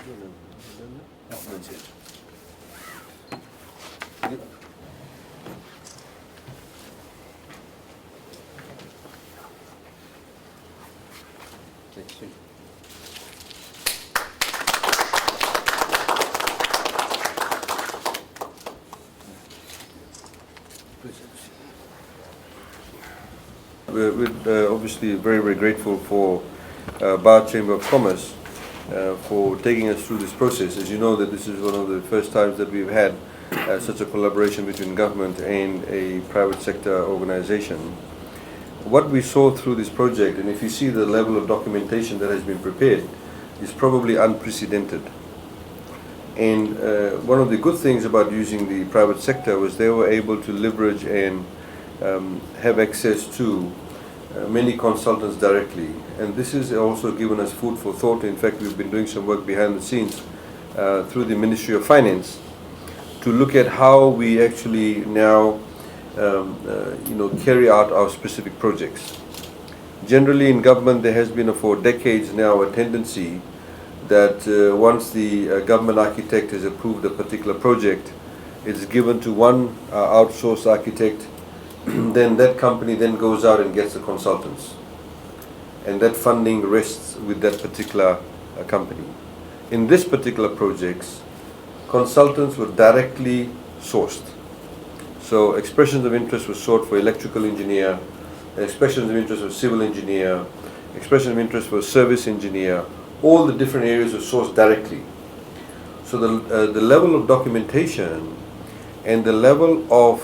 We're obviously very grateful for Bar Chamber of Commerce for taking us through this process. As you know, that this is one of the first times that we've had such a collaboration between government and a private sector organization. What we saw through this project, and if you see the level of documentation that has been prepared, is probably unprecedented. And one of the good things about using the private sector was they were able to leverage and have access to many consultants directly, and this has also given us food for thought. In fact, we've been doing some work behind the scenes through the Ministry of Finance to look at how we actually now carry out our specific projects. Generally in government there has been for decades now a tendency that once the government architect has approved a particular project, it's given to one outsourced architect. Then that company then goes out and gets the consultants, and that funding rests with that particular company. In this particular projects, consultants were directly sourced. So expressions of interest were sought for electrical engineer, expressions of interest for civil engineer, expression of interest for service engineer. All the different areas were sourced directly. So the level of documentation and the level of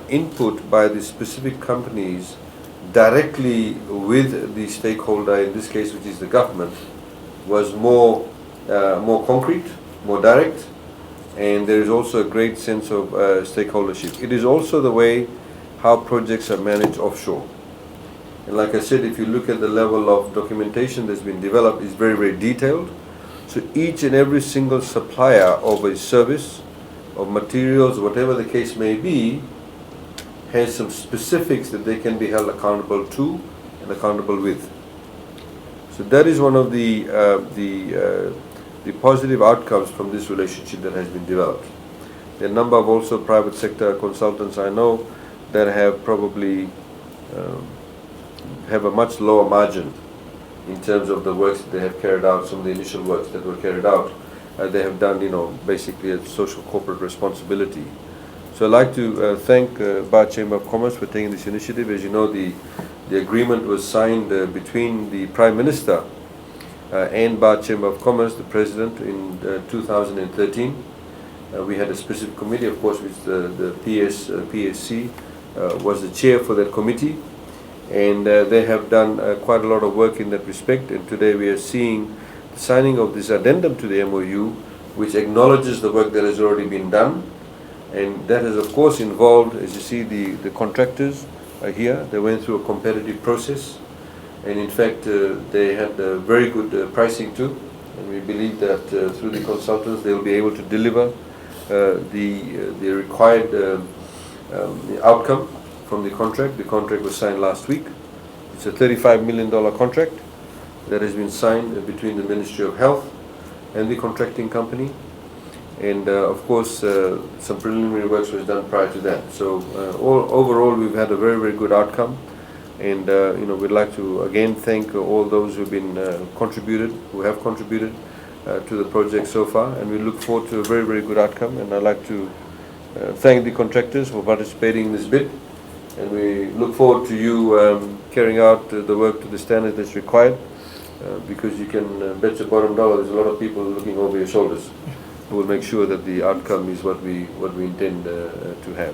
input by the specific companies directly with the stakeholder, in this case which is the government, was more concrete, more direct, and there is also a great sense of stakeholdership. It is also the way how projects are managed offshore. And like I said, if you look at the level of documentation that's been developed, is very detailed. So each and every single supplier of a service, of materials, whatever the case may be, has some specifics that they can be held accountable to and accountable with. So that is one of the positive outcomes from this relationship that has been developed. There are a number of also private sector consultants I know that have probably have a much lower margin in terms of the works that they have carried out, some of the initial works that were carried out. They have done, basically a social corporate responsibility. So I'd like to thank Bar Chamber of Commerce for taking this initiative. As you know, the agreement was signed between the Prime Minister and Bar Chamber of Commerce, the President, in 2013. We had a specific committee, of course, which the PSC was the chair for that committee, and they have done quite a lot of work in that respect. And today we are seeing the signing of this addendum to the MOU, which acknowledges the work that has already been done. And that has of course involved, as you see, the contractors are here. They went through a competitive process, and in fact they had very good pricing too, and we believe that through the consultants they will be able to deliver the required outcome from the contract. The contract was signed last week. It's a $35 million contract that has been signed between the Ministry of Health and the contracting company. And of course, some preliminary works was done prior to that. So overall, we've had a very good outcome, and we'd like to again thank all those who've been who have contributed to the project so far, and we look forward to a very good outcome. And I'd like to thank the contractors for participating in this bid, and we look forward to you carrying out the work to the standard that's required, because you can bet your bottom dollar there's a lot of people looking over your shoulders. We'll make sure that the outcome is what we intend to have.